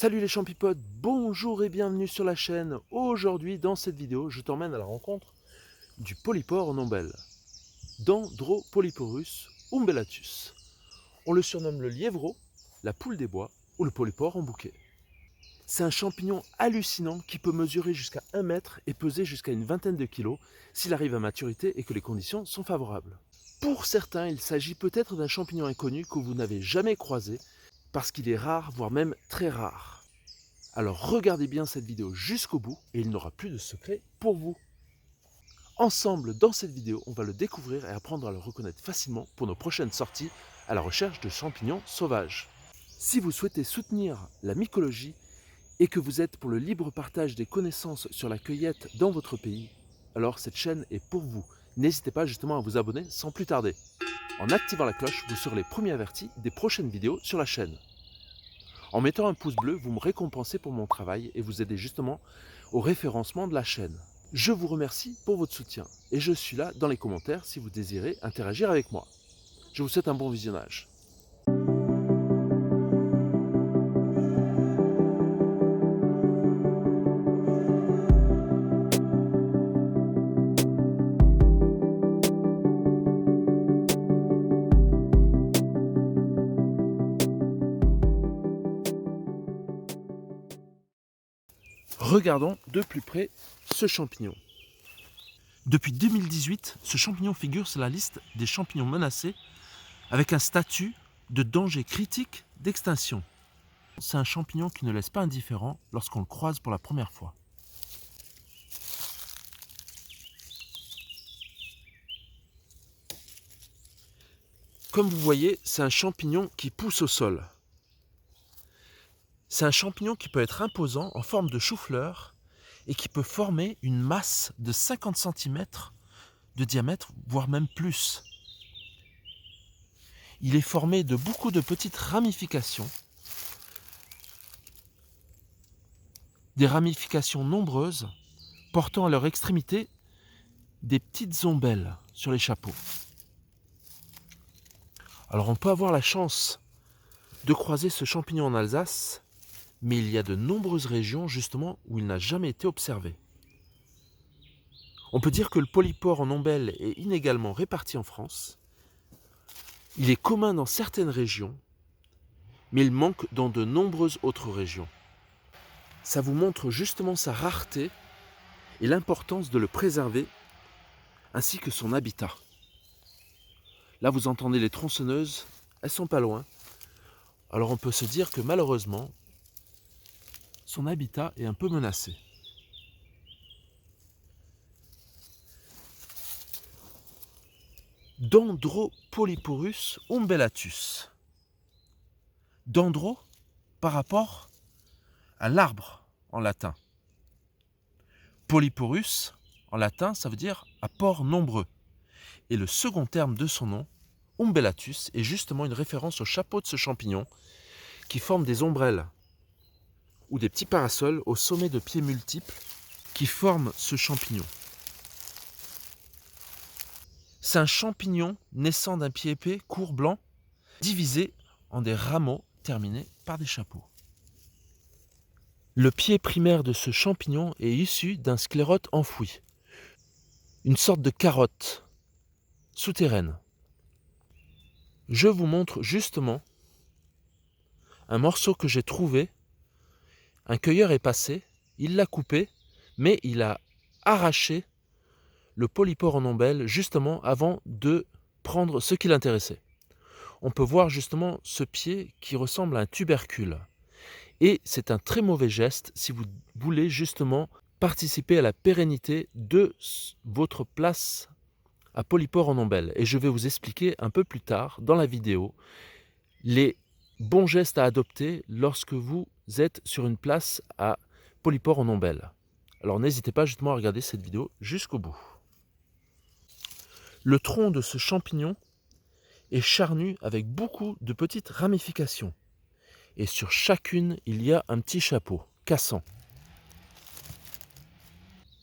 Salut les champipodes, bonjour et bienvenue sur la chaîne. Aujourd'hui, dans cette vidéo, je t'emmène à la rencontre du polypore en ombelle, Dendropolyporus umbellatus. On le surnomme le lièvreau, la poule des bois ou le polypore en bouquet. C'est un champignon hallucinant qui peut mesurer jusqu'à 1 mètre et peser jusqu'à une vingtaine de kilos s'il arrive à maturité et que les conditions sont favorables. Pour certains, il s'agit peut-être d'un champignon inconnu que vous n'avez jamais croisé parce qu'il est rare, voire même très rare. Alors regardez bien cette vidéo jusqu'au bout et il n'aura plus de secret pour vous. Ensemble, dans cette vidéo, on va le découvrir et apprendre à le reconnaître facilement pour nos prochaines sorties à la recherche de champignons sauvages. Si vous souhaitez soutenir la mycologie et que vous êtes pour le libre partage des connaissances sur la cueillette dans votre pays, alors cette chaîne est pour vous. N'hésitez pas justement à vous abonner sans plus tarder. En activant la cloche, vous serez les premiers avertis des prochaines vidéos sur la chaîne. En mettant un pouce bleu, vous me récompensez pour mon travail et vous aidez justement au référencement de la chaîne. Je vous remercie pour votre soutien et je suis là dans les commentaires si vous désirez interagir avec moi. Je vous souhaite un bon visionnage. Regardons de plus près ce champignon. Depuis 2018, ce champignon figure sur la liste des champignons menacés avec un statut de danger critique d'extinction. C'est un champignon qui ne laisse pas indifférent lorsqu'on le croise pour la première fois. Comme vous voyez, c'est un champignon qui pousse au sol. C'est un champignon qui peut être imposant en forme de chou-fleur et qui peut former une masse de 50 cm de diamètre, voire même plus. Il est formé de beaucoup de petites ramifications, des ramifications nombreuses portant à leur extrémité des petites ombelles sur les chapeaux. Alors on peut avoir la chance de croiser ce champignon en Alsace, mais il y a de nombreuses régions justement où il n'a jamais été observé. On peut dire que le polypore en ombelle est inégalement réparti en France. Il est commun dans certaines régions, mais il manque dans de nombreuses autres régions. Ça vous montre justement sa rareté et l'importance de le préserver, ainsi que son habitat. Là vous entendez les tronçonneuses, elles sont pas loin. Alors on peut se dire que malheureusement, son habitat est un peu menacé. Dendropolyporus umbellatus. Dendro par rapport à l'arbre en latin. Polyporus en latin, ça veut dire à pores nombreux. Et le second terme de son nom, umbellatus, est justement une référence au chapeau de ce champignon qui forme des ombrelles ou des petits parasols au sommet de pieds multiples qui forment ce champignon. C'est un champignon naissant d'un pied épais, court, blanc, divisé en des rameaux terminés par des chapeaux. Le pied primaire de ce champignon est issu d'un sclérote enfoui, une sorte de carotte souterraine. Je vous montre justement un morceau que j'ai trouvé. Un cueilleur est passé, il l'a coupé, mais il a arraché le polypore en ombelle justement avant de prendre ce qui l'intéressait. On peut voir justement ce pied qui ressemble à un tubercule. Et c'est un très mauvais geste si vous voulez justement participer à la pérennité de votre place à polypore en ombelle. Et je vais vous expliquer un peu plus tard dans la vidéo les bons gestes à adopter lorsque vous êtes sur une place à polypore en ombelle. Alors n'hésitez pas justement à regarder cette vidéo jusqu'au bout. Le tronc de ce champignon est charnu avec beaucoup de petites ramifications. Et sur chacune, il y a un petit chapeau cassant.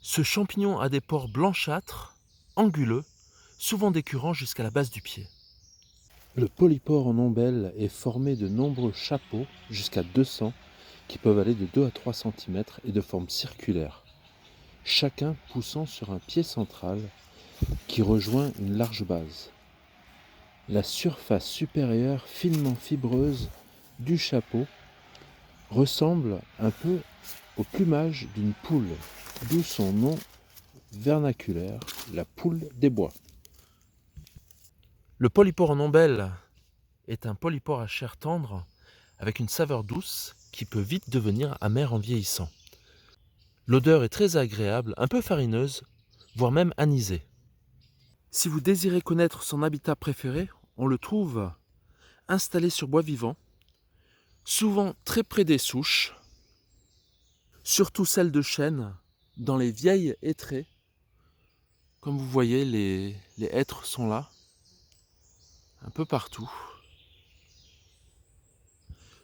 Ce champignon a des pores blanchâtres, anguleux, souvent décurrents jusqu'à la base du pied. Le polypore en ombelle est formé de nombreux chapeaux, jusqu'à 200, qui peuvent aller de 2 à 3 cm et de forme circulaire, chacun poussant sur un pied central qui rejoint une large base. La surface supérieure finement fibreuse du chapeau ressemble un peu au plumage d'une poule, d'où son nom vernaculaire, la poule des bois. Le polypore en ombelle est un polypore à chair tendre avec une saveur douce qui peut vite devenir amère en vieillissant. L'odeur est très agréable, un peu farineuse, voire même anisée. Si vous désirez connaître son habitat préféré, on le trouve installé sur bois vivant, souvent très près des souches, surtout celles de chêne, dans les vieilles hêtraies. Comme vous voyez, les hêtres sont là, un peu partout,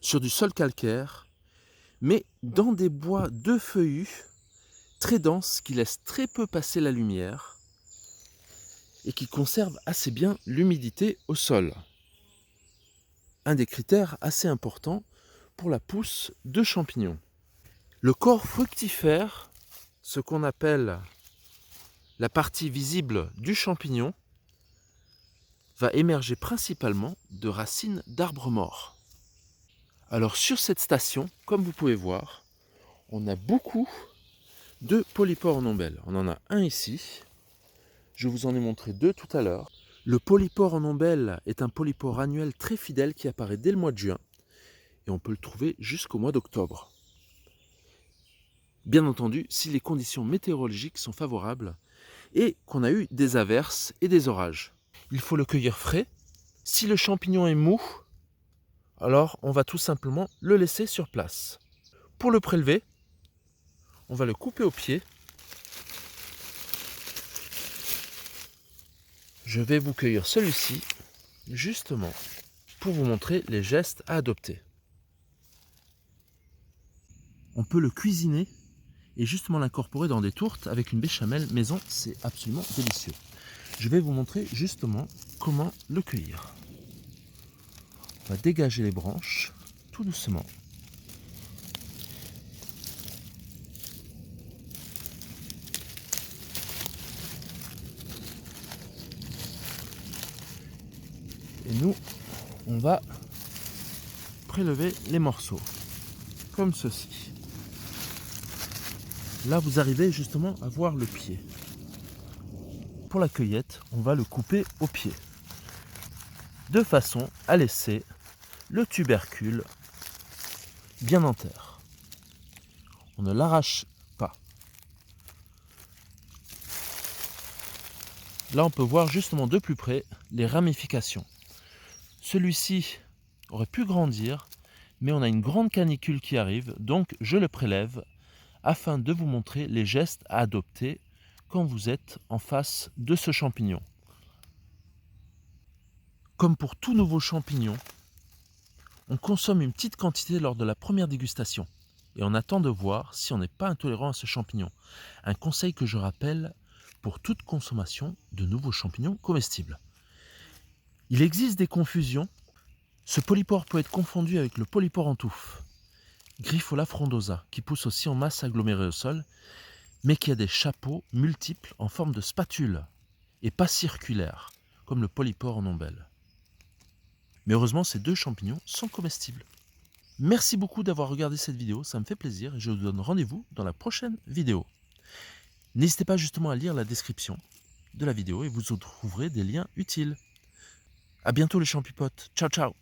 sur du sol calcaire, mais dans des bois de feuillus très denses qui laissent très peu passer la lumière et qui conservent assez bien l'humidité au sol. Un des critères assez importants pour la pousse de champignons. Le corps fructifère, ce qu'on appelle la partie visible du champignon, va émerger principalement de racines d'arbres morts. Alors sur cette station, comme vous pouvez voir, on a beaucoup de polypores en ombelle. On en a un ici, je vous en ai montré 2 tout à l'heure. Le polypore en ombelle est un polypore annuel très fidèle qui apparaît dès le mois de juin et on peut le trouver jusqu'au mois d'octobre. Bien entendu, si les conditions météorologiques sont favorables et qu'on a eu des averses et des orages. Il faut le cueillir frais. Si le champignon est mou, alors on va tout simplement le laisser sur place. Pour le prélever, on va le couper au pied. Je vais vous cueillir celui-ci, justement, pour vous montrer les gestes à adopter. On peut le cuisiner et justement l'incorporer dans des tourtes avec une béchamel maison, c'est absolument délicieux. Je vais vous montrer justement comment le cueillir. On va dégager les branches tout doucement. Et nous, on va prélever les morceaux, comme ceci. Là, vous arrivez justement à voir le pied. Pour la cueillette, on va le couper au pied, de façon à laisser le tubercule bien en terre. On ne l'arrache pas. Là, on peut voir justement de plus près les ramifications. Celui-ci aurait pu grandir, mais on a une grande canicule qui arrive, donc je le prélève afin de vous montrer les gestes à adopter quand vous êtes en face de ce champignon. Comme pour tout nouveau champignon, on consomme une petite quantité lors de la première dégustation et on attend de voir si on n'est pas intolérant à ce champignon. Un conseil que je rappelle pour toute consommation de nouveaux champignons comestibles. Il existe des confusions. Ce polypore peut être confondu avec le polypore en touffe, Griffola frondosa, qui pousse aussi en masse agglomérée au sol, mais qui a des chapeaux multiples en forme de spatule et pas circulaires, comme le polypore en ombelle. Mais heureusement, ces 2 champignons sont comestibles. Merci beaucoup d'avoir regardé cette vidéo, ça me fait plaisir et je vous donne rendez-vous dans la prochaine vidéo. N'hésitez pas justement à lire la description de la vidéo et vous trouverez des liens utiles. À bientôt les champipotes, ciao ciao.